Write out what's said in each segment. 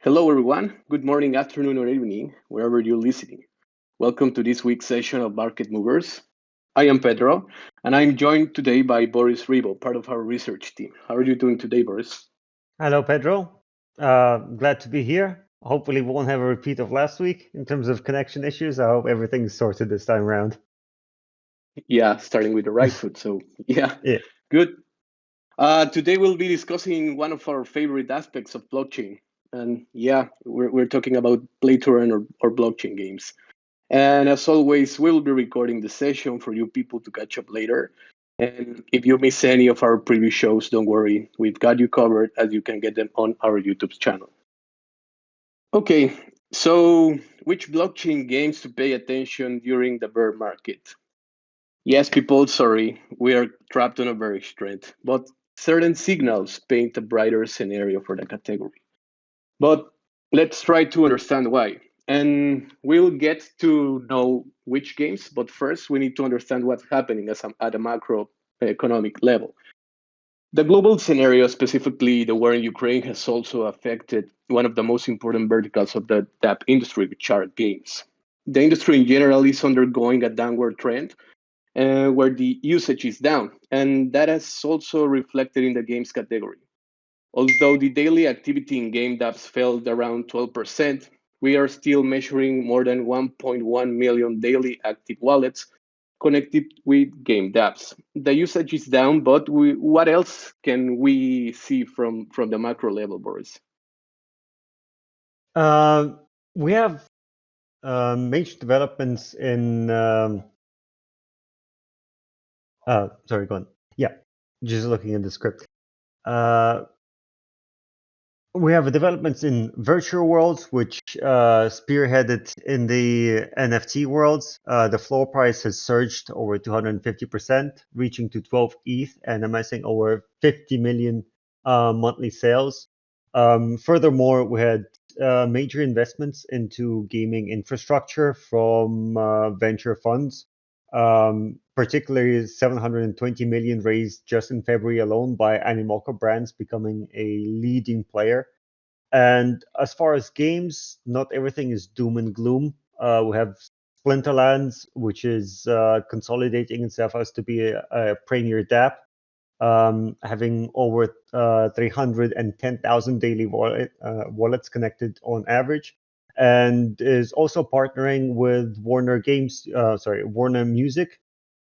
Hello, everyone. Good morning, afternoon, or evening, wherever you're listening. Welcome to this week's session of Market Movers. I am Pedro, and I'm joined today by Boris Ribo, part of our research team. How are you doing today, Boris? Hello, Pedro. Glad to be here. Hopefully, we won't have a repeat of last week in terms of connection issues. I hope everything's sorted this time around. Yeah, starting with the right foot. So, yeah, Yeah. good. Today we'll be discussing one of our favorite aspects of blockchain. And yeah, we're talking about play to earn or blockchain games. And as always, we'll be recording the session for you people to catch up later. And if you miss any of our previous shows, don't worry. We've got you covered as you can get them on our YouTube channel. Okay, so which blockchain games to pay attention during the bear market? Yes, people, sorry, we are trapped on a bearish trend, but certain signals paint a brighter scenario for the category. But let's try to understand why. And we'll get to know which games, but first we need to understand what's happening at a macroeconomic level. The global scenario, specifically the war in Ukraine, has also affected one of the most important verticals of the DApp industry, which are games. The industry in general is undergoing a downward trend where the usage is down, and that is also reflected in the games category. Although the daily activity in game dApps fell around 12%, we are still measuring more than 1.1 million daily active wallets connected with game dApps. The usage is down, but what else can we see from the macro level, Boris? Uh, we have major developments in. Sorry, go on. Yeah, just looking at the script. Uh, We have developments in virtual worlds, which spearheaded in the NFT worlds. The floor price has surged over 250%, reaching to 12 ETH and amassing over 50 million monthly sales. Furthermore, we had major investments into gaming infrastructure from venture funds, particularly 720 million raised just in February alone by Animoca Brands becoming a leading player. And as far as games, not everything is doom and gloom. We have Splinterlands, which is consolidating itself as to be a premier DApp, having over 310,000 daily wallets connected on average, and is also partnering with Warner Music,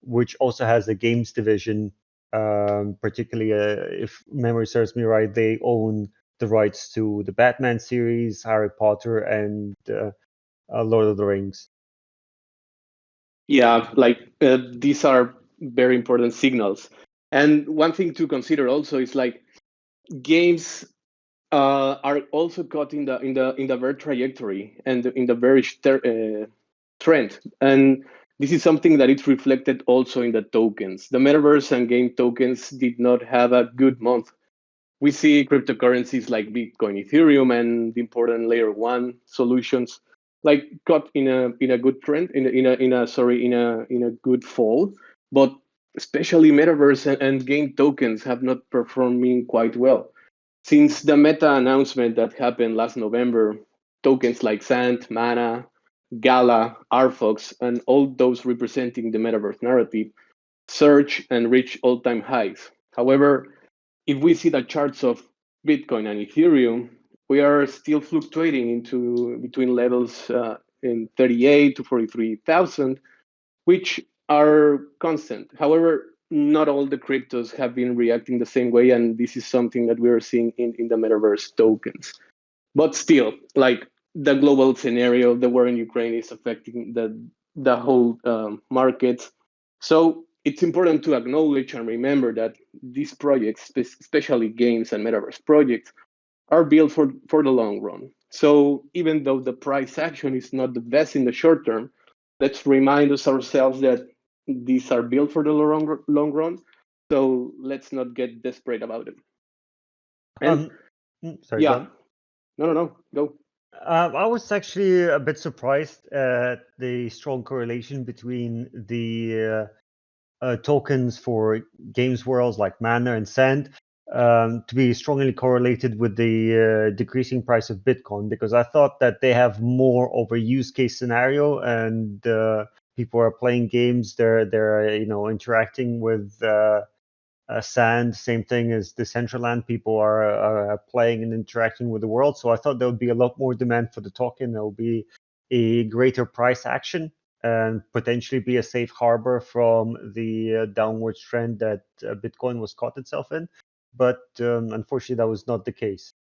which also has a games division. Particularly, if memory serves me right, they own the rights to the Batman series, Harry Potter, and Lord of the Rings. Yeah, these are very important signals. And one thing to consider also is like games are also caught in the very trajectory and in the very trend. And this is something that is reflected also in the tokens. The metaverse and game tokens did not have a good month. We see cryptocurrencies like Bitcoin, Ethereum, and the important layer one solutions like caught in a good trend in a good fall, but especially metaverse and game tokens have not performing quite well. Since the Meta announcement that happened last November, tokens like Sand, Mana, Gala, Arfox, and all those representing the metaverse narrative surge and reach all-time highs. However, if we see the charts of Bitcoin and Ethereum, we are still fluctuating into between levels in 38 to 43,000, which are constant. However, not all the cryptos have been reacting the same way, and this is something that we are seeing in the metaverse tokens. But still, like the global scenario, the war in Ukraine is affecting the whole market. So it's important to acknowledge and remember that these projects, especially games and metaverse projects, are built for the long run. So even though the price action is not the best in the short term, let's remind us ourselves that these are built for the long run. So let's not get desperate about them. And Um, Sorry, go yeah, on. no, go. I was actually a bit surprised at the strong correlation between the tokens for games worlds like Mana and Sand. to be strongly correlated with the decreasing price of Bitcoin, because I thought that they have more of a use case scenario, and people are playing games. They're interacting with Sand. Same thing as Decentraland. People are playing and interacting with the world. So I thought there would be a lot more demand for the token. There will be a greater price action and potentially be a safe harbor from the downwards trend that Bitcoin was caught itself in. But unfortunately, that was not the case.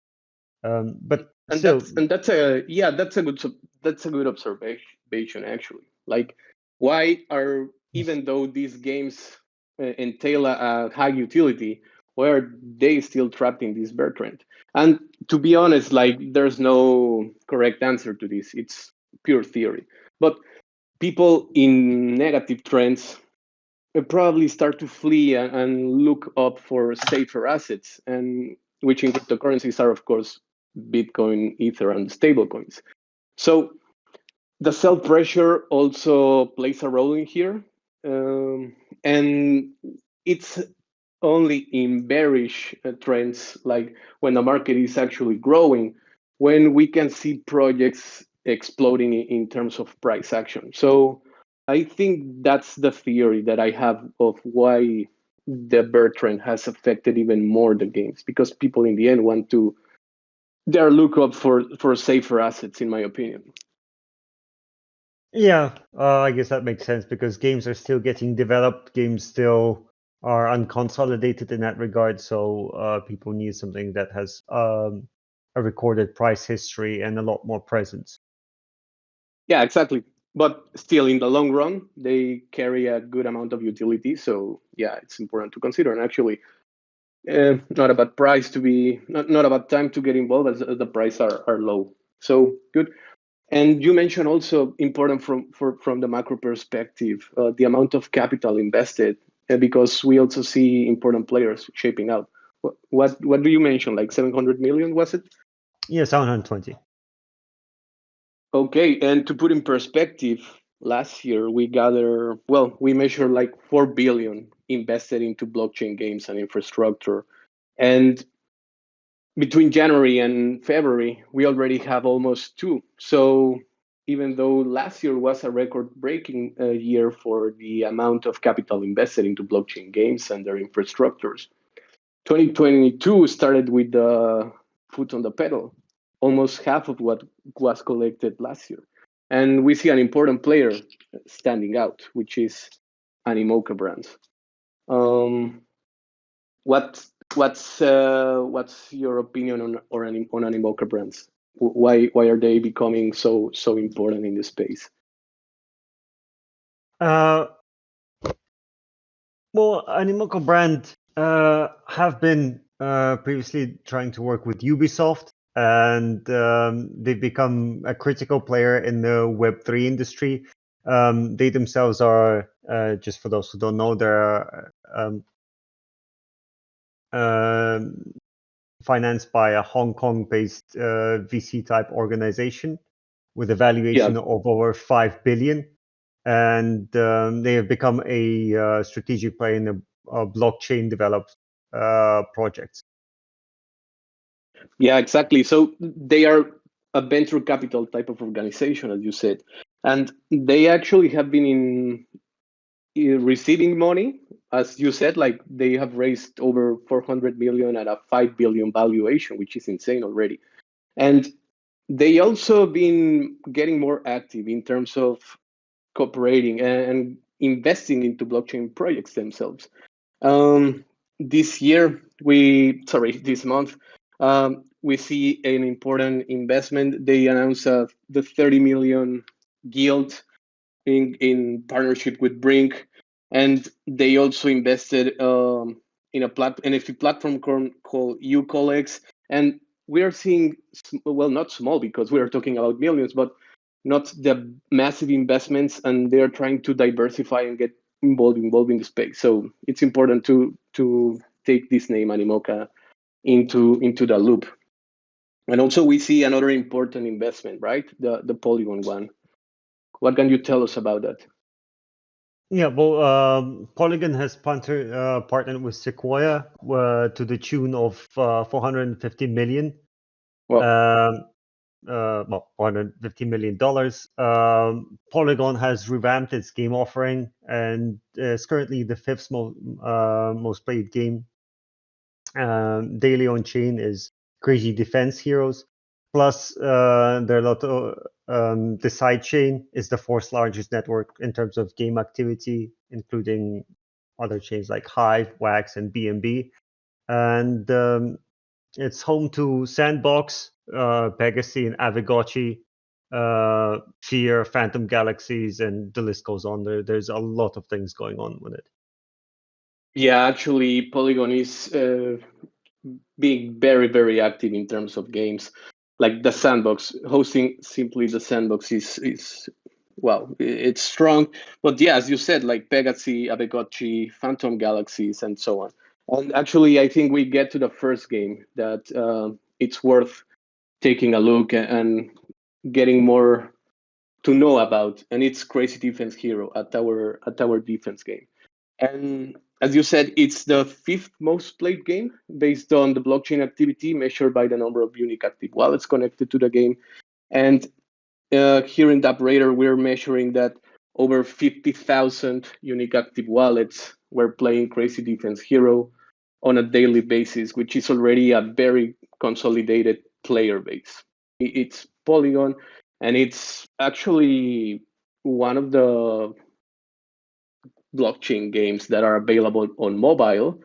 But And still, that's a good observation actually. Like, why are, even though these games entail a high utility, why are they still trapped in this bear trend? And to be honest, like, there's no correct answer to this. It's pure theory. But people in negative trends probably start to flee and look up for safer assets, and which in cryptocurrencies are, of course, Bitcoin, Ether, and stablecoins. So the sell pressure also plays a role in here, and it's only in bearish trends, like when the market is actually growing, when we can see projects exploding in terms of price action. So I think that's the theory that I have of why the bear trend has affected even more the games, because people in the end want to, they're look up for safer assets, in my opinion. yeah, I guess that makes sense because games are still getting developed. Games still are unconsolidated in that regard. So people need something that has a recorded price history and a lot more presence. Yeah, exactly. But still, in the long run, they carry a good amount of utility. So yeah, it's important to consider. And actually, not about price to be, not about time to get involved, as the price are low. So good. And you mentioned also important from the macro perspective, the amount of capital invested, because we also see important players shaping out. What do you mention? Like 700 million, was it? Yeah, 720. Okay, and to put in perspective, last year we measured like 4 billion invested into blockchain games and infrastructure. And between January and February, we already have almost two. So even though last year was a record-breaking year for the amount of capital invested into blockchain games and their infrastructures, 2022 started with the foot on the pedal, almost half of what was collected last year. And we see an important player standing out, which is Animoca Brands. Um, what what's your opinion on Animoca Brands? Why are they becoming so important in this space? Uh, well, Animoca brand have been previously trying to work with Ubisoft, and they've become a critical player in the Web3 industry. They themselves are, just for those who don't know, they're um, financed by a Hong Kong-based VC type organization with a Yeah, valuation of over 5 billion. And they have become a strategic player in the blockchain developed projects. yeah, exactly. So they are a venture capital type of organization, as you said, and they actually have been in receiving money, as you said. Like, they have raised over 400 million at a 5 billion valuation, which is insane already. And they also been getting more active in terms of cooperating and investing into blockchain projects themselves. Um, this month, we see an important investment. They announced the 30 million guild in partnership with Brink, and they also invested in a NFT platform called UCollex. And we are seeing, well, not small, because we are talking about millions, but not the massive investments, and they're trying to diversify and get involved in the space. So it's important to take this name Animoca into the loop. And also we see another important investment, right? The Polygon one. What can you tell us about that? Yeah, well, Polygon has partnered with Sequoia to the tune of 450 million. Well, Um, well, $450 million. Polygon has revamped its game offering and is currently the fifth most played game daily on chain is Crazy Defense Heroes. Plus, there are a lot of the side chain is the fourth largest network in terms of game activity, including other chains like Hive, Wax, and BNB. And it's home to Sandbox, Pegasus, and Aavegotchi, Fear, Phantom Galaxies, and the list goes on. There's a lot of things going on with it. yeah, actually, Polygon is being very, very active in terms of games. Like the sandbox, hosting simply the sandbox is well, it's strong. But yeah, as you said, like Pegasus, Aavegotchi, Phantom Galaxies, and so on. And actually, I think we get to the first game that it's worth taking a look and getting more to know about, and it's Crazy Defense Hero, a tower defense game. And as you said, it's the fifth most played game based on the blockchain activity measured by the number of unique active wallets connected to the game. And here in DappRadar, we're measuring that over 50,000 unique active wallets were playing Crazy Defense Hero on a daily basis, which is already a very consolidated player base. It's Polygon, and it's actually one of the blockchain games that are available on mobile,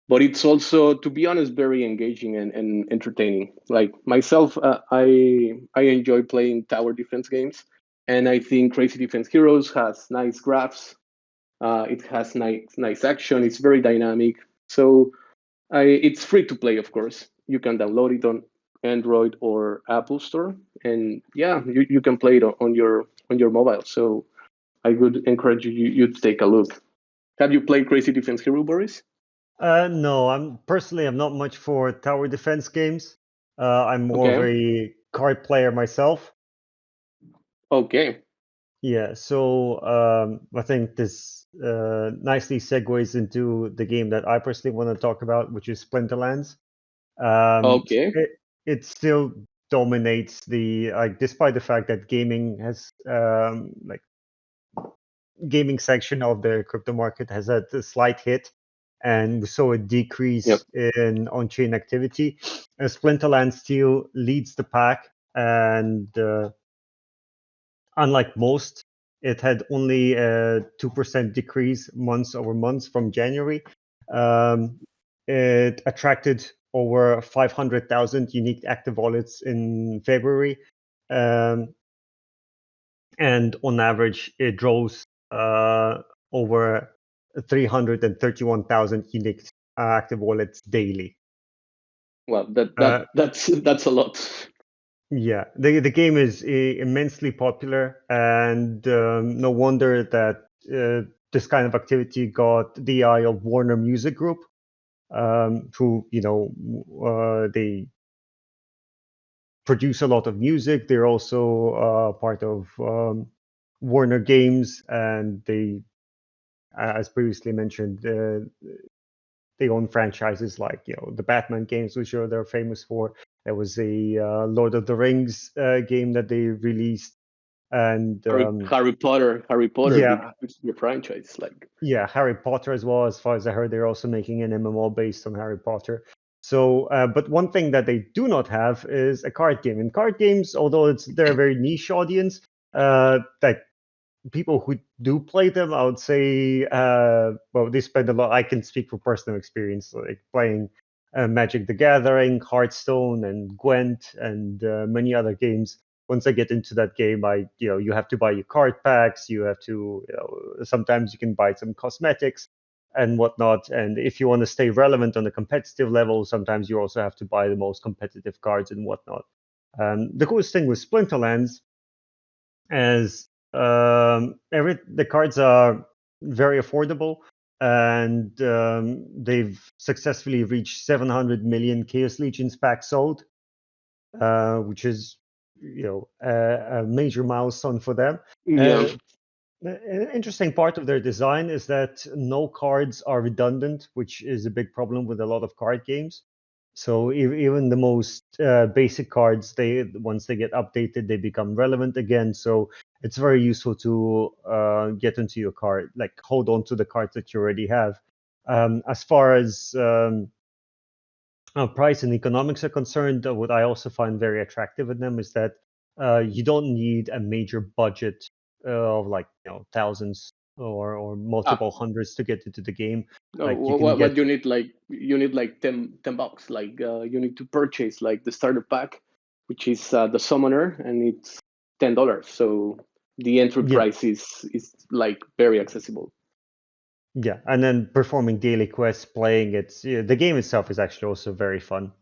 but it's also, to be honest, very engaging and entertaining. Like myself, I enjoy playing tower defense games, and I think Crazy Defense Heroes has nice graphs. It has nice action. It's very dynamic. So it's free to play, of course. You can download it on Android or Apple Store, and yeah, you can play it on your mobile. So I would encourage you to take a look. Have you played Crazy Defense Hero, Boris? No, I'm not much for tower defense games. I'm more of Okay. a card player myself. Okay. Yeah, so I think this nicely segues into the game that I personally want to talk about, which is Splinterlands. Okay. It still dominates the like, despite the fact that gaming has like gaming section of the crypto market has had a slight hit, and we saw a Yep. decrease in on-chain activity. Splinterland still leads the pack, and unlike most, it had only a 2% decrease months over months from January. Um, it attracted over 500,000 unique active wallets in February. Um, and on average, it draws over 331,000 unique active wallets daily. Well, that Uh, that that's a lot. yeah, the game is immensely popular, and no wonder that this kind of activity got the eye of Warner Music Group, who they produce a lot of music. They're also part of Warner Games, and they, as previously mentioned, they own franchises like the Batman games, which they're famous for. There was a Lord of the Rings game that they released, and Harry Potter, yeah, big franchise. Like, yeah, Harry Potter as well. As far as I heard, they're also making an MMO based on Harry Potter. So, but one thing that they do not have is a card game. And card games, although they're a very niche audience, like people who do play them, I would say, well, they spend a lot. I can speak from personal experience, like playing Magic the Gathering, Hearthstone, and Gwent, and many other games. Once I get into that game, you have to buy your card packs. You have to, sometimes you can buy some cosmetics and whatnot. And if you want to stay relevant on a competitive level, sometimes you also have to buy the most competitive cards and whatnot. The coolest thing with Splinterlands as every the cards are very affordable, and they've successfully reached 700 million Chaos Legions packs sold, which is a major milestone for them. yeah, Uh, An interesting part of their design is that no cards are redundant, which is a big problem with a lot of card games. So even the most basic cards, they once they get updated, they become relevant again. So it's very useful to get into your card, like hold on to the cards that you already have. As far as price and economics are concerned, what I also find very attractive in them is that you don't need a major budget of like thousands or Ah, multiple hundreds to get into the game. no, Like you can get what you need, like you need like 10 bucks. Like you need to purchase like the starter pack, which is the summoner, and it's $10. So the entry yeah, price is like very accessible. yeah, and then performing daily quests, playing it. Yeah, the game itself is actually also very fun.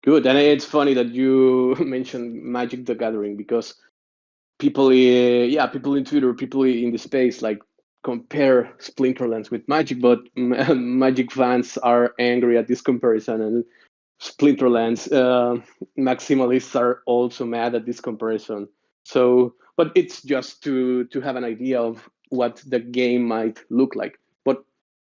Good, and it's funny that you mentioned Magic the Gathering because people, people in Twitter, people in the space, like compare Splinterlands with Magic, but Magic fans are angry at this comparison, and Splinterlands maximalists are also mad at this comparison. So, but it's just to have an idea of what the game might look like. But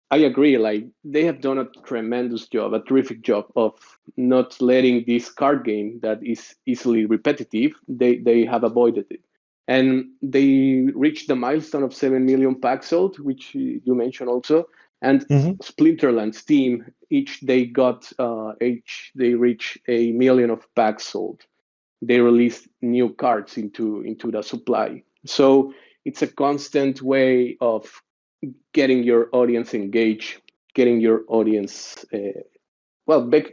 I agree. Like they have done a tremendous job, a terrific job of not letting this card game that is easily repetitive. They have avoided it, and they reached the milestone of 7 million packs sold, which you mentioned also. And Hmm. Splinterland's team each they reach 1 million of packs sold. They release new cards into the supply. So it's a constant way of getting your audience engaged, getting your audience,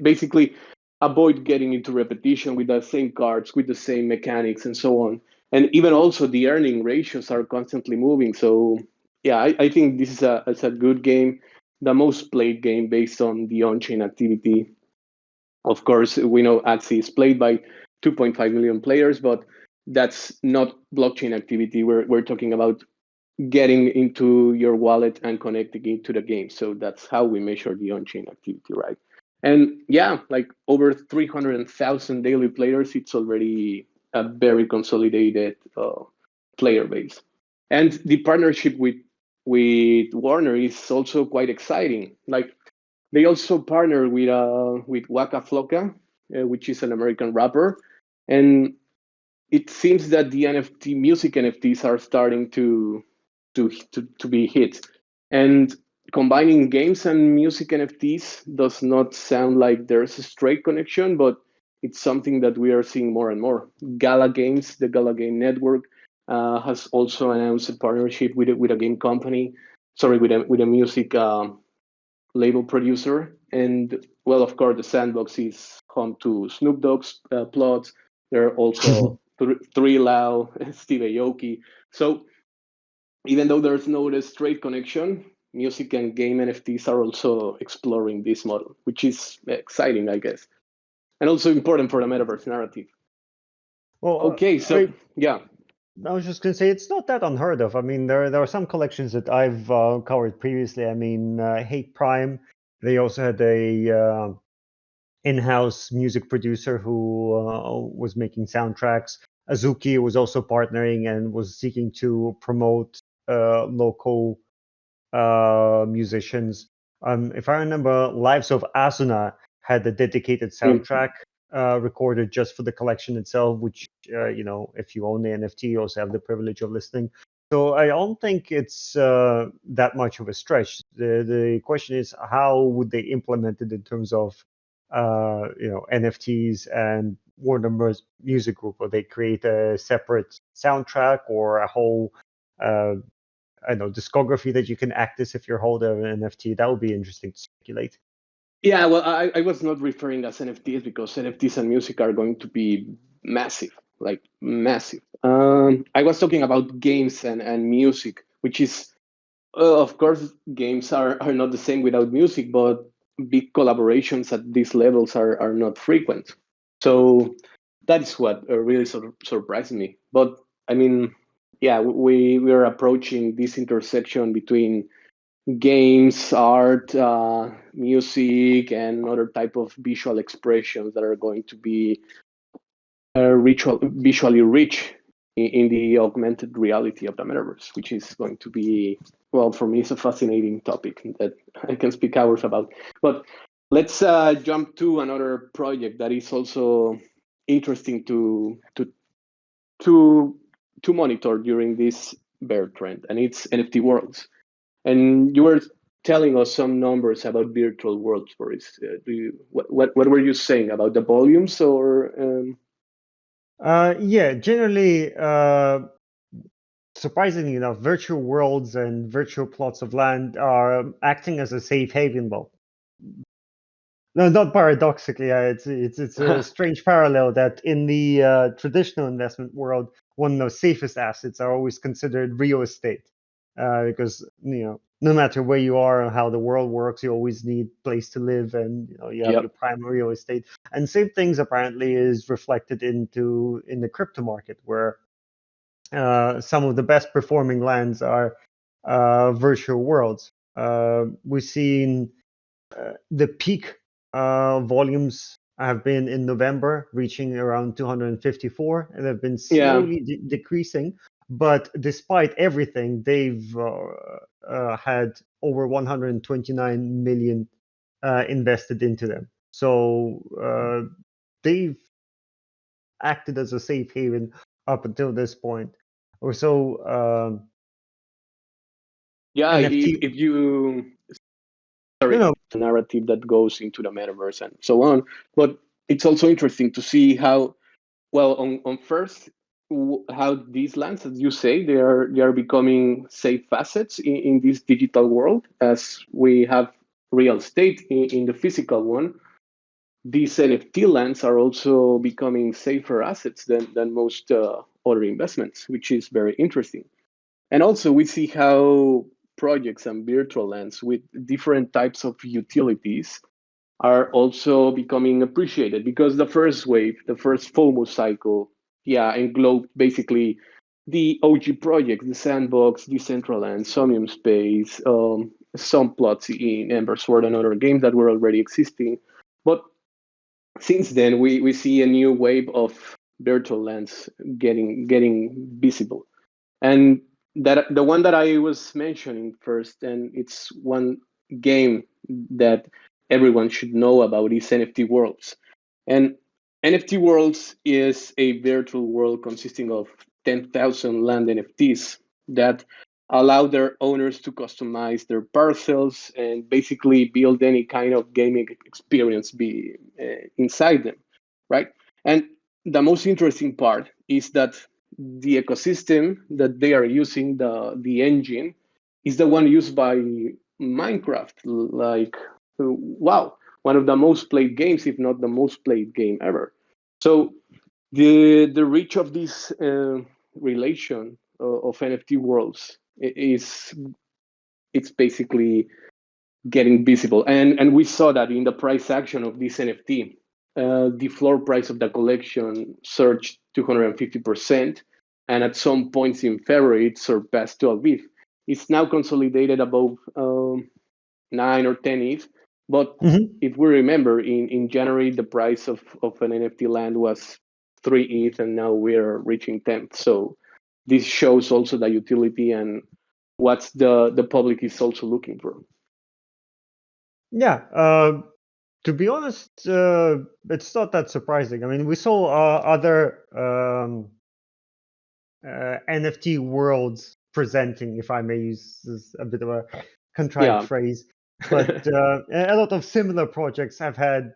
basically avoid getting into repetition with the same cards, with the same mechanics, and so on. And even also the earning ratios are constantly moving. So yeah, I think this is a good game, the most played game based on the on-chain activity. Of course, we know Axie is played by 2.5 million players, but that's not blockchain activity. We're talking about getting into your wallet and connecting it to the game. So that's how we measure the on-chain activity, right? And yeah, like over 300,000 daily players, it's already a very consolidated player base. And the partnership with Warner is also quite exciting. Like they also partner with Waka Flocka, which is an American rapper, and it seems that the music NFTs are starting to be hit. And combining games and music NFTs does not sound like there's a straight connection, but it's something that we are seeing more and more. Gala Games, the Gala Game Network, has also announced a partnership with a game company, sorry, with a music label producer. And well, of course, the Sandbox is home to Snoop Dogg's plots. There are also Three Lau, Steve Aoki. So even though there's no straight connection, music and game NFTs are also exploring this model, which is exciting, I guess, and also important for the metaverse narrative. Well, Okay, so yeah. I was just gonna say it's not that unheard of. I mean, there are some collections that I've covered previously. I mean, Hate Prime. They also had a in-house music producer who was making soundtracks. Azuki was also partnering and was seeking to promote local musicians. If I remember, Lives of Asuna had a dedicated Mhm. soundtrack recorded just for the collection itself, which, if you own the NFT, you also have the privilege of listening. So I don't think it's that much of a stretch. The question is, how would they implement it in terms of, NFTs and Warner Bros. Music Group? Or they create a separate soundtrack or a whole uh, I don't know, discography that you can access if you're holding an NFT. That would be interesting to speculate. Yeah, well, I was not referring as NFTs because NFTs and music are going to be massive, like massive. I was talking about games and music, which is, of course, games are not the same without music, but big collaborations at these levels are not frequent. So that is what really surprised me. But I mean, yeah, we are approaching this intersection between games, art, music, and other type of visual expressions that are going to be visually rich in the augmented reality of the metaverse, which is going to be, well, for me, it's a fascinating topic that I can speak hours about. But let's jump to another project that is also interesting to to monitor during this bear trend, and it's NFT worlds. And you were telling us some numbers about virtual worlds, Boris. What were you saying about the volumes or? Yeah, generally, surprisingly enough, virtual worlds and virtual plots of land are acting as a safe haven. Well, no, not paradoxically. It's a strange parallel that in the traditional investment world, one of the safest assets are always considered real estate, because no matter where you are or how the world works, you always need place to live, and you have Yep. your prime real estate. And same things apparently is reflected in the crypto market, where some of the best performing lands are virtual worlds. We've seen the peak volumes have been in November, reaching around 254, and have been Yeah. slowly decreasing. But despite everything, they've had over 129 million invested into them. So they've acted as a safe haven up until this point. Or so Yeah. NFT. If you No, sorry, no. narrative that goes into the metaverse and so on, but it's also interesting to see how well on first how these lands, as you say, they are becoming safe assets in this digital world as we have real estate in the physical one. These NFT lands are also becoming safer assets than most other investments, which is very interesting. And also, we see how projects and virtual lands with different types of utilities are also becoming appreciated because the first wave, the first FOMO cycle, yeah, englobed basically the OG projects, the Sandbox, Decentraland, Somnium Space, some plots in Ember Sword and other games that were already existing. But since then, we see a new wave of virtual lands getting visible. And that the one that I was mentioning first, and it's one game that everyone should know about, is NFT Worlds. And NFT Worlds is a virtual world consisting of 10,000 land NFTs that allow their owners to customize their parcels and basically build any kind of gaming experience inside them, right? And the most interesting part is that the ecosystem that they are using, the engine, is the one used by Minecraft. Like, wow, one of the most played games, if not the most played game ever. So the reach of this relation of NFT worlds is it's basically getting visible, and we saw that in the price action of this NFT. The floor price of the collection surged 250%, and at some points in February it surpassed 12 ETH. It's now consolidated above 9 or 10 ETH, but Mhm. if we remember, in January the price of an NFT land was 3 ETH, and now we're reaching 10. So this shows also the utility and what the public is also looking for. Yeah. To be honest, it's not that surprising. I mean, we saw other NFT worlds presenting, if I may use this a bit of a contrived Yeah. phrase, but a lot of similar projects have had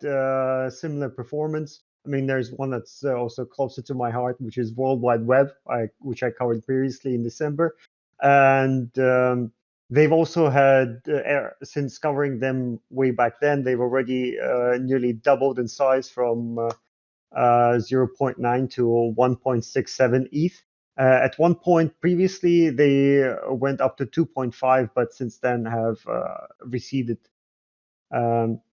similar performance. I mean, there's one that's also closer to my heart, which is World Wide Web, which I covered previously in December, and they've also had, since covering them way back then, they've already nearly doubled in size from zero point 0.9 to 1.67 ETH. At one point previously, they went up to 2.5, but since then have receded.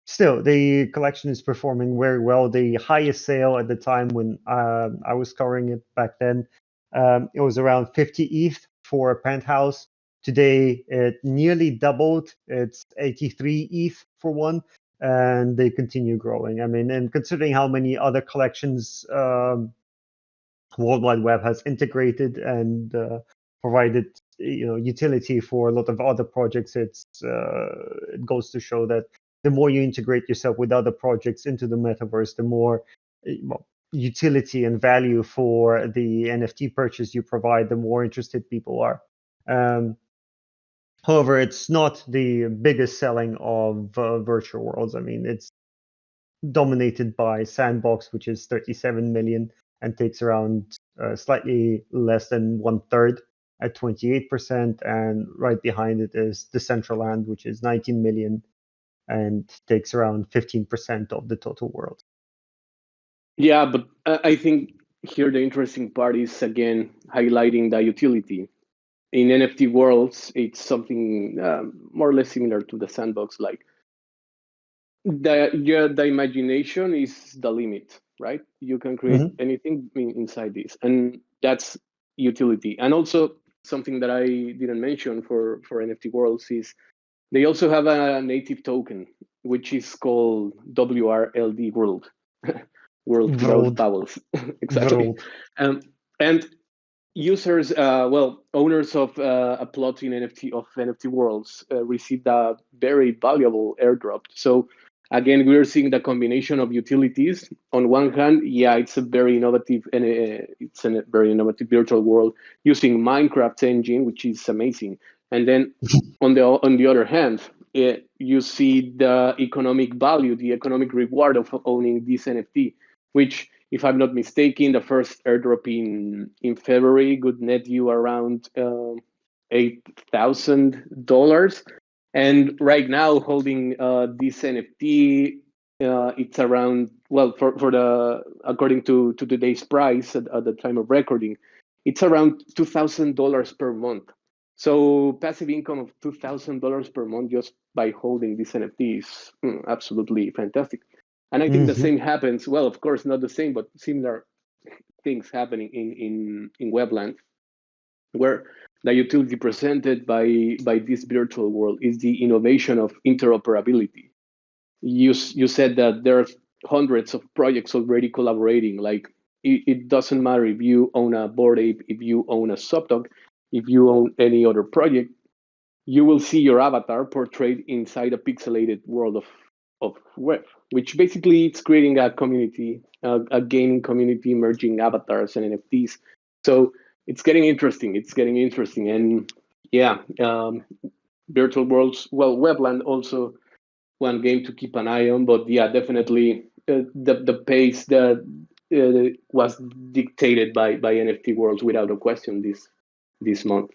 Still, the collection is performing very well. The highest sale at the time when I was covering it back then, it was around 50 ETH for a penthouse. Today, it nearly doubled. It's 83 ETH for one, and they continue growing. I mean, and considering how many other collections World Wide Web has integrated and provided utility for a lot of other projects. It goes to show that the more you integrate yourself with other projects into the metaverse, the more utility and value for the NFT purchase you provide, the more interested people are. However, it's not the biggest selling of virtual worlds. I mean, it's dominated by Sandbox, which is 37 million and takes around slightly less than 1/3 at 28%. And right behind it is Decentraland, which is 19 million and takes around 15% of the total world. Yeah, but I think here the interesting part is again highlighting the utility. In NFT worlds, it's something more or less similar to the sandbox. Like the imagination is the limit, right? You can create Mm-hmm. anything inside this, and that's utility. And also something that I didn't mention for NFT worlds is they also have a native token, which is called WRLD World, World without World, vowels, exactly. world. And users, well, owners of a plot in NFT worlds received a very valuable airdrop. So again, we're seeing the combination of utilities. On one hand, yeah, it's a very innovative and it's a very innovative virtual world using Minecraft engine, which is amazing. And then on the other hand, you see the economic value, the economic reward of owning this NFT, which, if I'm not mistaken, the first airdrop in February would net you around $8,000. And right now, holding this NFT, it's around, well, for the according to today's price at the time of recording, it's around $2,000 per month. So passive income of $2,000 per month just by holding this NFT is absolutely fantastic. And I think the Mm-hmm. same happens. Well, of course, not the same, but similar things happening in Webland, where the utility presented by this virtual world is the innovation of interoperability. You said that there are hundreds of projects already collaborating. Like it doesn't matter if you own a Bored Ape, if you own a Subdog, if you own any other project, you will see your avatar portrayed inside a pixelated world of web, which basically it's creating a community, a gaming community, merging avatars and NFTs. So it's getting interesting. It's getting interesting, and yeah, virtual worlds. Well, Webland also one game to keep an eye on, but yeah, definitely the pace that was dictated by NFT worlds without a question this month.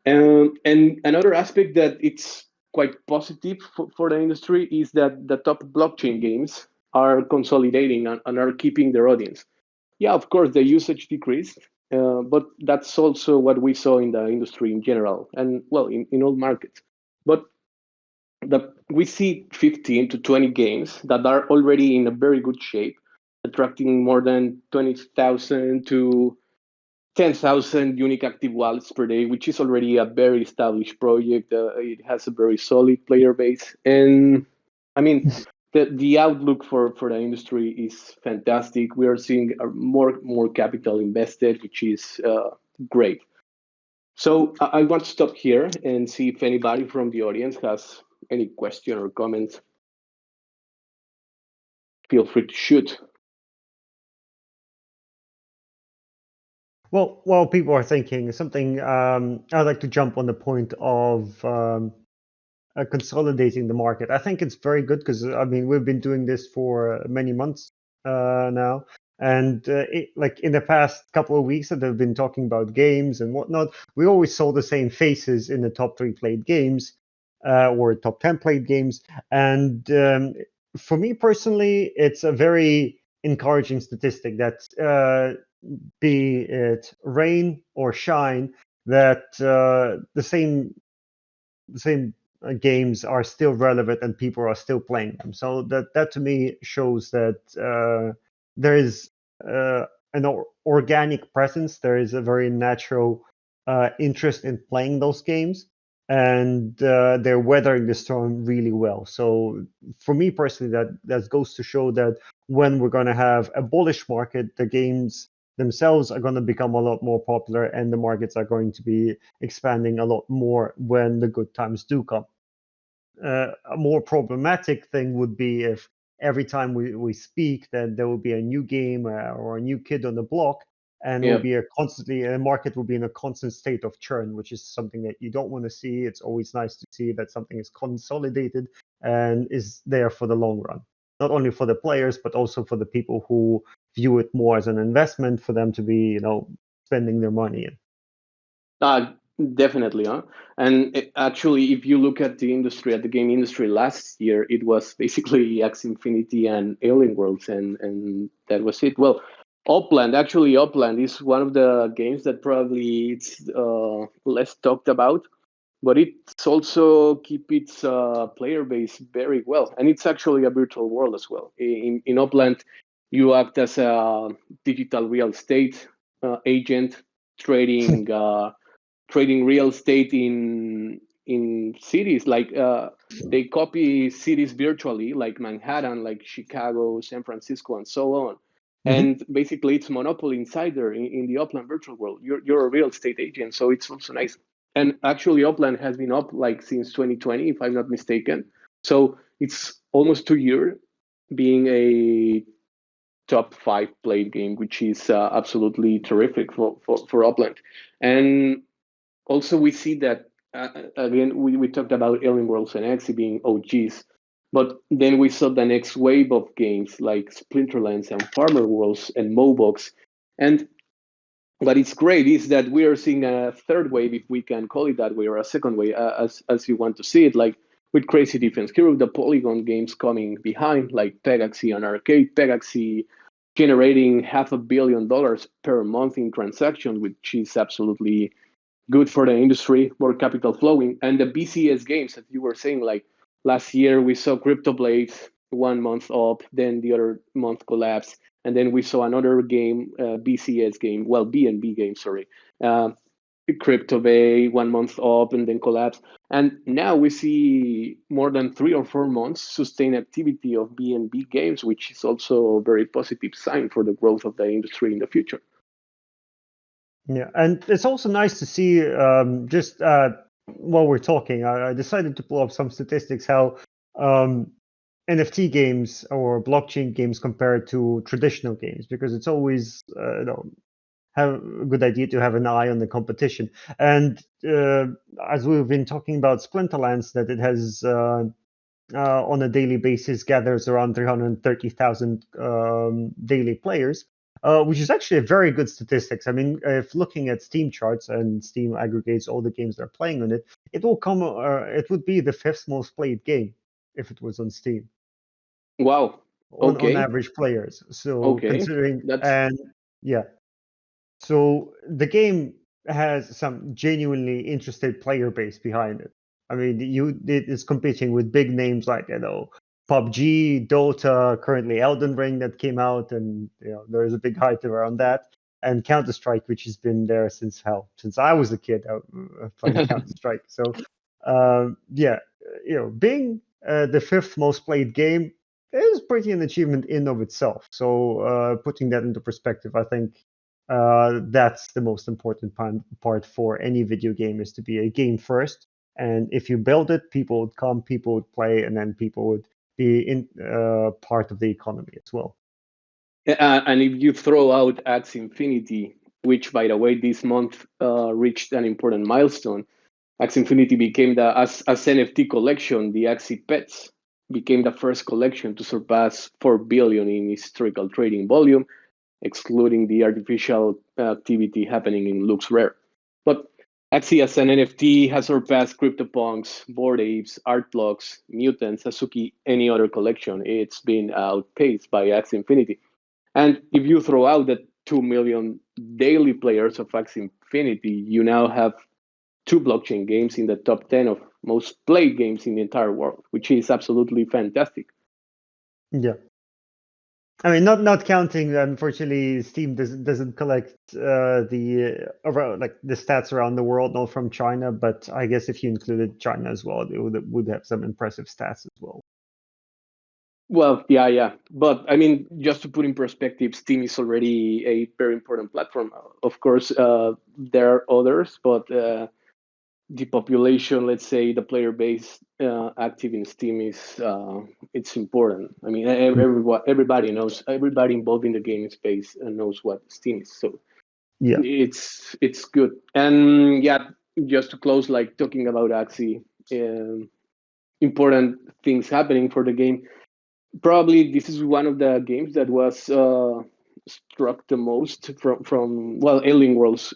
And another aspect that it's quite positive for the industry is that the top blockchain games are consolidating and are keeping their audience. Yeah, of course, the usage decreased, but that's also what we saw in the industry in general, and well, in all markets. But we see 15 to 20 games that are already in a very good shape, attracting more than 20,000 to 10,000 unique active wallets per day, which is already a very established project. It has a very solid player base. And I mean, the outlook for the industry is fantastic. We are seeing more capital invested, which is great. So I want to stop here and see if anybody from the audience has any question or comment. Feel free to shoot. Well, while people are thinking something, I'd like to jump on the point of consolidating the market. I think it's very good because I mean we've been doing this for many months now, and like in the past couple of weeks that they've been talking about games and whatnot, we always saw the same faces in the top 3 played games or top 10 played games, and for me personally, it's a very encouraging statistic that be it rain or shine, that the same games are still relevant and people are still playing them. So that to me shows that there is an organic presence. There is a very natural interest in playing those games, and they're weathering the storm really well. So for me personally, that goes to show that when we're going to have a bullish market, the games themselves are going to become a lot more popular, and the markets are going to be expanding a lot more when the good times do come. A more problematic thing would be if every time we speak, then there will be a new game or a new kid on the block, and will Yeah. be a market will be in a constant state of churn, which is something that you don't want to see. It's always nice to see that something is consolidated and is there for the long run, not only for the players but also for the people who view it more as an investment for them to be, spending their money in. Uh, Definitely, huh? And actually, if you look at the industry, at the game industry last year, it was basically X Infinity and Alien Worlds, and that was it. Well, Upland is one of the games that probably it's less talked about, but it's also keep its player base very well, and it's actually a virtual world as well. In Upland, you act as a digital real estate agent, trading trading real estate in cities. Like they copy cities virtually, like Manhattan, like Chicago, San Francisco, and so on. Hmm. And basically, it's monopoly insider in the Upland virtual world. You're a real estate agent, so it's also nice. And actually, Upland has been up like since 2020, if I'm not mistaken. So it's almost 2 years being a top 5 played game, which is absolutely terrific for Upland. And also we see that again we talked about Alien Worlds and Axie being OGs, but then we saw the next wave of games like Splinterlands and Farmer Worlds and Mobox. And what is great is that we are seeing a third wave, if we can call it that way, or a second wave, as you want to see it, like with Crazy Defense Hero, the Polygon games coming behind, like Pegaxi and Arcade. Pegaxi generating $500 million per month in transaction, which is absolutely good for the industry, more capital flowing. And the BCS games that you were saying, like last year we saw Crypto Blades 1 month up, then the other month collapse, and then we saw another game, BCS game, well BNB game, sorry, uh, Crypto Bay 1 month up and then collapse. And now we see more than 3 or 4 months sustained activity of BNB games, which is also a very positive sign for the growth of the industry in the future. Yeah, and it's also nice to see, just while we're talking, I decided to pull up some statistics how um, NFT games or blockchain games compare to traditional games, because it's always have a good idea to have an eye on the competition. And as we've been talking about Splinterlands, that it has on a daily basis gathers around 330,000 daily players, which is actually a very good statistics. I mean, if looking at Steam charts and Steam aggregates all the games that are playing on it, it will come. It would be the fifth most played game if it was on Steam Wow. on Okay. average players. So Okay. considering, That's and yeah, so the game has some genuinely interested player base behind it. I mean, it is competing with big names like, PUBG, Dota, currently Elden Ring that came out, and there is a big hype around that, and Counter Strike, which has been there since since I was a kid playing Counter Strike. So, yeah, being the fifth most played game is pretty an achievement in of itself. So, putting that into perspective, I think that's the most important part for any video game, is to be a game first. And if you build it, people would come, people would play, and then people would be in part of the economy as well. And if you throw out Axie Infinity, which by the way this month reached an important milestone, Axie Infinity became as NFT collection, the Axie Pets became the first collection to surpass 4 billion in historical trading volume, excluding the artificial activity happening in Lux Rare. But Axie as an NFT has surpassed CryptoPunks, Bored Apes, Art Blocks, Mutants, Sasuke, any other collection. It's been outpaced by Axie Infinity. And if you throw out the 2 million daily players of Axie Infinity, you now have two blockchain games in the top 10 of most played games in the entire world, which is absolutely fantastic. Yeah. I mean, not counting. Unfortunately, Steam doesn't collect the around like the stats around the world, not from China. But I guess if you included China as well, it would have some impressive stats as well. Well, yeah. But I mean, just to put in perspective, Steam is already a very important platform. Of course, there are others, but the population, let's say, the player base active in Steam is it's important. I mean, everybody knows, everybody involved in the gaming space knows what Steam is. So Yeah. it's good. And yeah, just to close, like talking about Axie, important things happening for the game. Probably this is one of the games that was struck the most from well, Alien Worlds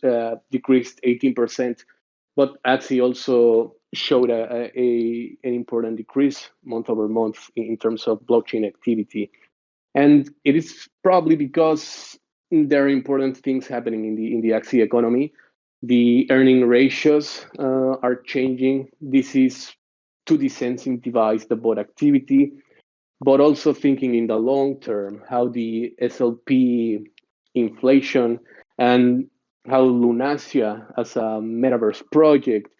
decreased 18%, but Axie also showed an important decrease month over month in terms of blockchain activity. And it is probably because there are important things happening in the Axie economy. The earning ratios are changing. This is to disincentivize the bot activity, but also thinking in the long term how the SLP inflation and how Lunacia as a metaverse project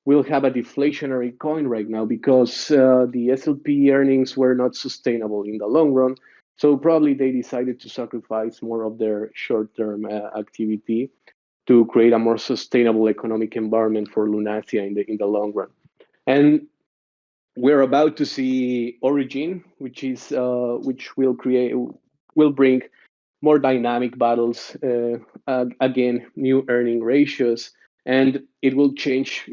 will have a deflationary coin right now because the SLP earnings were not sustainable in the long run. So probably they decided to sacrifice more of their short-term activity to create a more sustainable economic environment for Lunacia in the long run. And we're about to see Origin, which will bring more dynamic battles, again, new earning ratios, and it will change.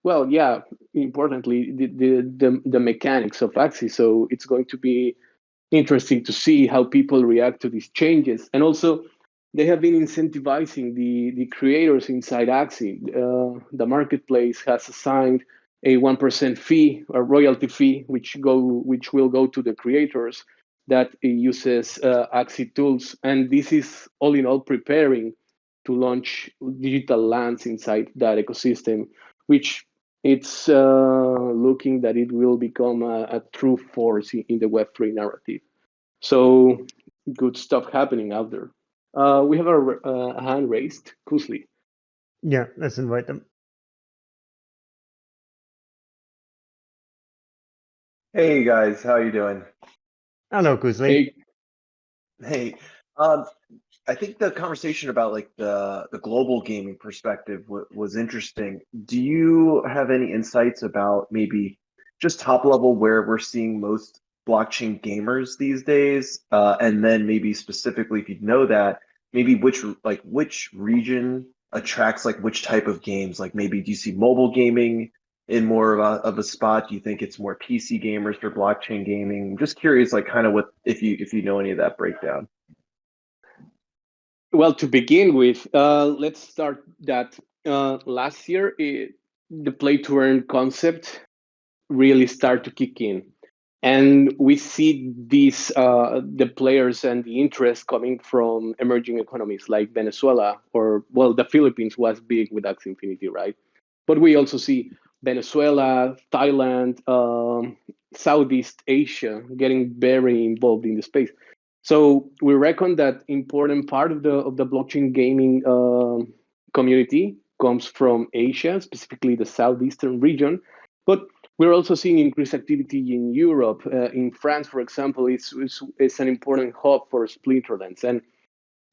Well, yeah, importantly, the mechanics of Axie. So it's going to be interesting to see how people react to these changes. And also, they have been incentivizing the creators inside Axie. The marketplace has assigned a 1% fee, a royalty fee, which will go to the creators that uses Axie tools. And this is all in all preparing to launch digital lands inside that ecosystem, which it's looking that it will become a true force in the Web3 narrative. So good stuff happening out there. We have a hand raised, Kusley. Yeah, let's invite them. Hey guys, how you doing? Hello, Kuzli. Hey, Hey, um, I think the conversation about like the global gaming perspective was interesting. Do you have any insights about maybe just top level where we're seeing most blockchain gamers these days? And then maybe specifically, if you know that, maybe which region attracts like which type of games? Like maybe do you see mobile gaming in more of a spot? Do you think it's more PC gamers for blockchain gaming? I'm just curious, like kind of what if you know any of that breakdown. well, to begin with, let's start that last year, the play to earn concept really start to kick in. And we see these the players and the interest coming from emerging economies like Venezuela, or well, the Philippines was big with Axie Infinity, right? But we also see Venezuela, Thailand, Southeast Asia getting very involved in the space. So we reckon that important part of the blockchain gaming community comes from Asia, specifically the southeastern region. But we're also seeing increased activity in Europe. In France, for example, it's an important hub for Splinterlands. And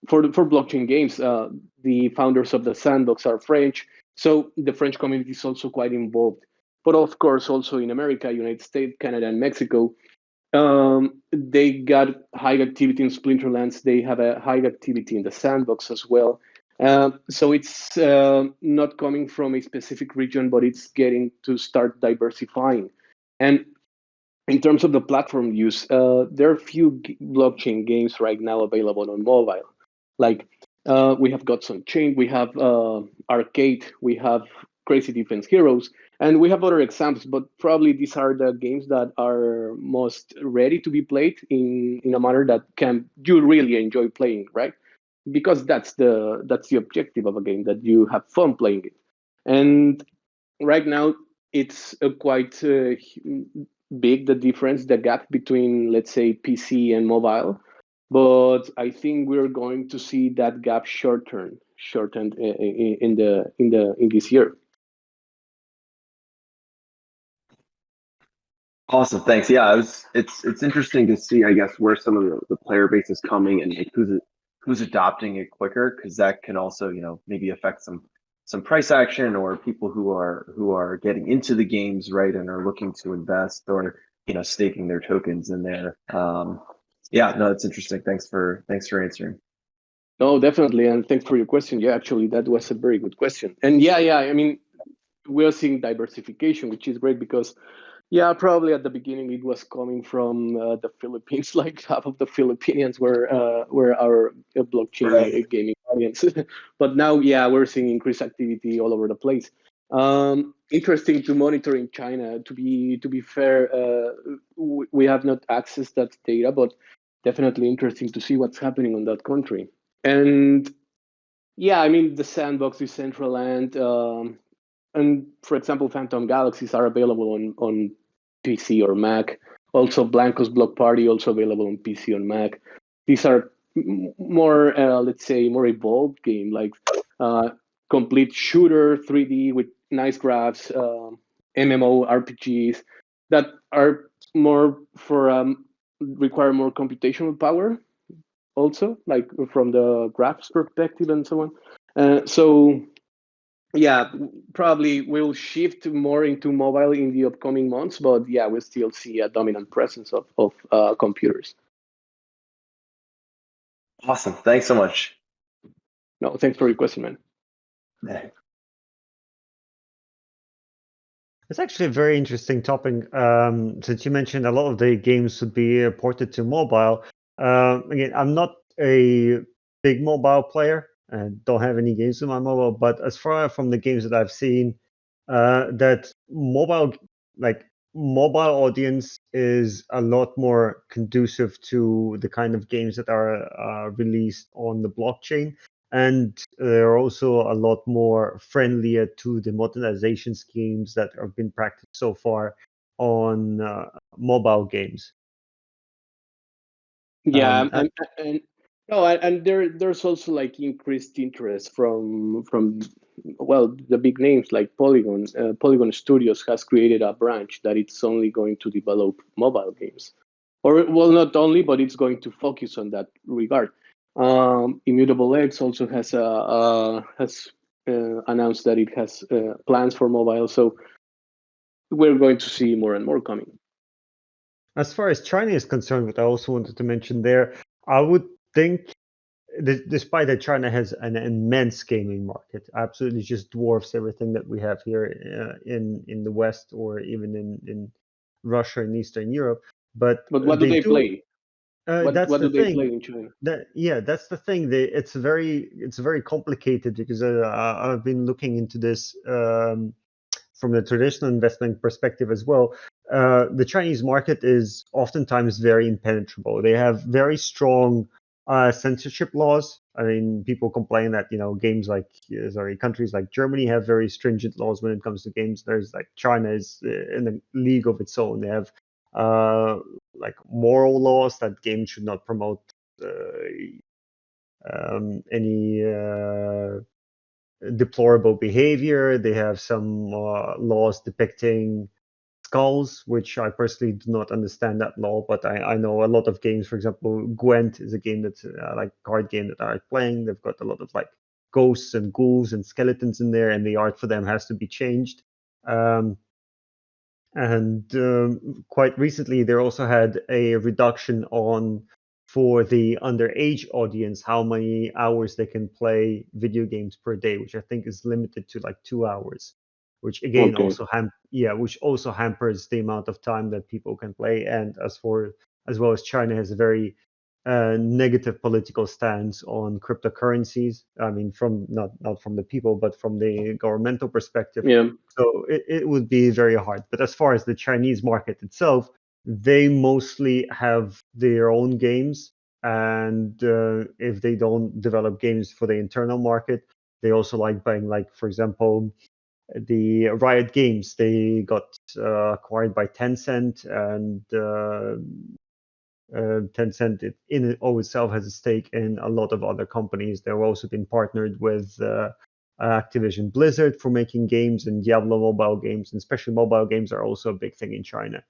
for blockchain games, the founders of the sandbox are French, so the French community is also quite involved. But of course, also in America, United States, Canada, and Mexico, they got high activity in Splinterlands. They have a high activity in the sandbox as well. So it's not coming from a specific region, but it's getting to start diversifying. And in terms of the platform use, there are few blockchain games right now available on mobile. Like we have Gods Unchained, we have Arcade, we have Crazy Defense Heroes, and we have other examples. But probably these are the games that are most ready to be played in a manner that can you really enjoy playing, right? Because that's the objective of a game, that you have fun playing it. And right now it's quite big, the difference, the gap between, let's say, PC and mobile. But I think we're going to see that gap shortened in this year. Awesome, thanks. Yeah, it's interesting to see, I guess, where some of the player base is coming and like who's adopting it quicker, because that can also, maybe affect some price action or people who are getting into the games, right, and are looking to invest or staking their tokens in there. Yeah, no, it's interesting. Thanks for answering. No, definitely, and thanks for your question. Yeah, actually, that was a very good question. And yeah, I mean, we're seeing diversification, which is great because, yeah, probably at the beginning it was coming from the Philippines. Like half of the Filipinos were our blockchain Right. gaming audience. But now, yeah, we're seeing increased activity all over the place. Interesting to monitor in China. To be fair, we have not accessed that data, but definitely interesting to see what's happening on that country. And yeah, I mean, the Sandbox, Decentraland, and for example, Phantom Galaxies are available on PC or Mac. Also, Blanco's Block Party also available on PC and Mac. These are more, let's say, more evolved game like uh, complete shooter 3D with nice graphs, MMO RPGs that are more for require more computational power also, like from the graphs perspective and so on. So yeah, probably we'll shift more into mobile in the upcoming months, but yeah, we still see a dominant presence of computers. Awesome. Thanks so much. No, thanks for your question, man. Yeah. It's actually a very interesting topic. Since you mentioned a lot of the games would be ported to mobile. Again, I'm not a big mobile player and don't have any games on my mobile. But as far from the games that I've seen, that like mobile audience is a lot more conducive to the kind of games that are released on the blockchain, and they're also a lot more friendlier to the modernization schemes that have been practiced so far on mobile games. Yeah, Um, uh, and no, and there's also like increased interest from well, the big names like Polygon. Polygon Studios has created a branch that it's only going to develop mobile games, or well, not only, but it's going to focus on that regard. Immutable X also has announced that it has plans for mobile, so we're going to see more and more coming. as far as China is concerned, what I also wanted to mention there, I would think, despite that China has an immense gaming market, absolutely just dwarfs everything that we have here in the West or even in Russia and Eastern Europe. But But what do they they do. play? That's What the do they thing. play in China? That's the thing. It's very complicated because I've been looking into this from the traditional investment perspective as well. The Chinese market is oftentimes very impenetrable. They have very strong censorship laws. I mean, people complain that countries like Germany have very stringent laws when it comes to games. There's like China is in a league of its own. They have uh, like moral laws that games should not promote any deplorable behavior. They have some laws depicting skulls, which I personally do not understand that law, but I know a lot of games. For example, Gwent is a game that's like card game that I like playing. They've got a lot of like ghosts and ghouls and skeletons in there, and the art for them has to be changed. Um, and quite recently, they also had a reduction on for the underage audience how many hours they can play video games per day, which I think is limited to like 2 hours, which again Okay. also which also hampers the amount of time that people can play. And as well as China has a very negative political stance on cryptocurrencies. I mean, from not from the people, but from the governmental perspective. Yeah. So it would be very hard. But as far as the Chinese market itself, they mostly have their own games. And if they don't develop games for the internal market, they also like buying, like, for example, the Riot Games. They got acquired by Tencent, and Tencent in and of itself has a stake in a lot of other companies. They've also been partnered with Activision Blizzard for making games and Diablo mobile games, and especially mobile games are also a big thing in China.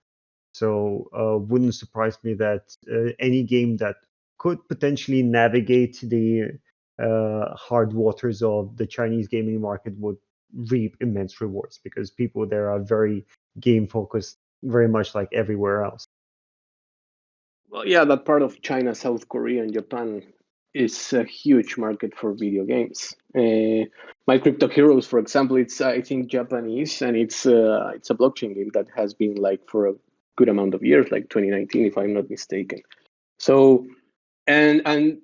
So wouldn't surprise me that any game that could potentially navigate the hard waters of the Chinese gaming market would reap immense rewards, because people there are very game focused, very much like everywhere else. Well, yeah, that part of China, South Korea, and Japan is a huge market for video games. My Crypto Heroes, for example, it's I think Japanese, and it's a blockchain game that has been like for a good amount of years, like 2019, if I'm not mistaken. So, and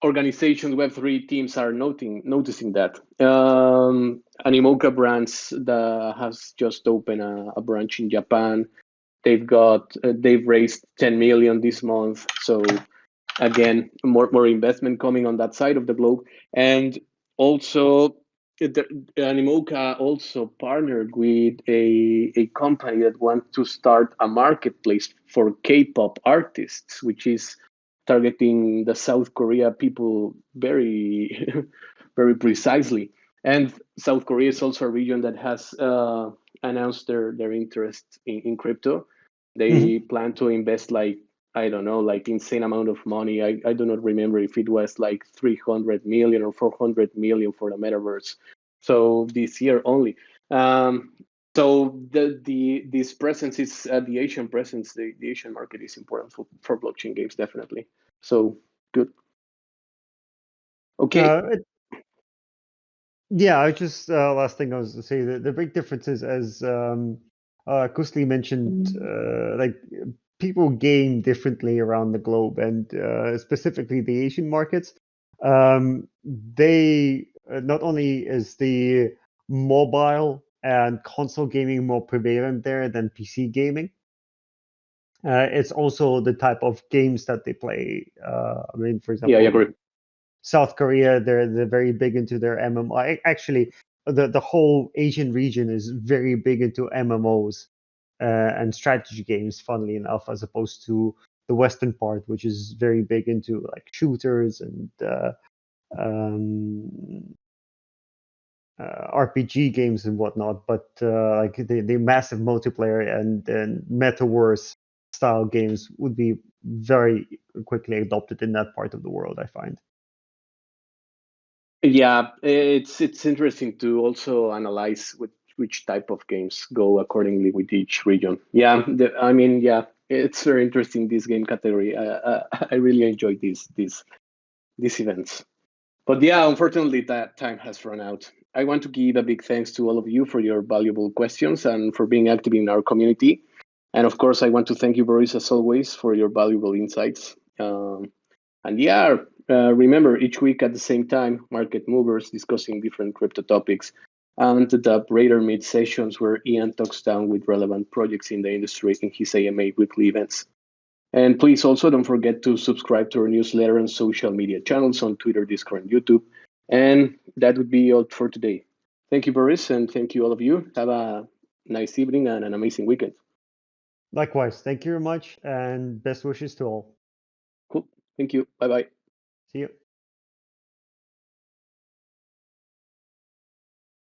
organizations, Web3 teams are noticing that. Animoca Brands that has just opened a branch in Japan. They've raised 10 million this month. So again, more investment coming on that side of the globe. And also Animoca also partnered with a company that wants to start a marketplace for K-pop artists, which is targeting the South Korea people very very precisely. And South Korea is also a region that has announced their interest in crypto. They plan to invest like, I don't know, like insane amount of money. I do not remember if it was like 300 million or 400 million for the metaverse. So this year only. So this presence is the Asian presence, the Asian market is important for blockchain games, definitely. So good. Okay. Yeah, I just last thing I was to say, the big difference is, as Kusli mentioned, like people game differently around the globe, and specifically the Asian markets. They not only is the mobile and console gaming more prevalent there than PC gaming, it's also the type of games that they play. I mean, for Yeah, I example, agree. South Korea, they're very big into their MMO. Actually, the whole Asian region is very big into MMOs and strategy games, funnily enough, as opposed to the Western part, which is very big into like shooters and um, RPG games and whatnot. But like the massive multiplayer and metaverse style games would be very quickly adopted in that part of the world, I find. Yeah, it's interesting to also analyze which type of games go accordingly with each region. Yeah, I mean, yeah, it's very interesting, this game category. I really enjoy these events. But yeah, unfortunately, that time has run out. I want to give a big thanks to all of you for your valuable questions and for being active in our community. And of course, I want to thank you, Boris, as always, for your valuable insights. And yeah, remember, each week at the same time, market movers discussing different crypto topics, and the DappRadar Meet sessions where Ian talks down with relevant projects in the industry in his AMA weekly events. And please also don't forget to subscribe to our newsletter and social media channels on Twitter, Discord, and YouTube. And that would be all for today. Thank you, Boris, and thank you, all of you. Have a nice evening and an amazing weekend. Likewise, thank you very much, and best wishes to all. Cool. Thank you. Bye bye. See you.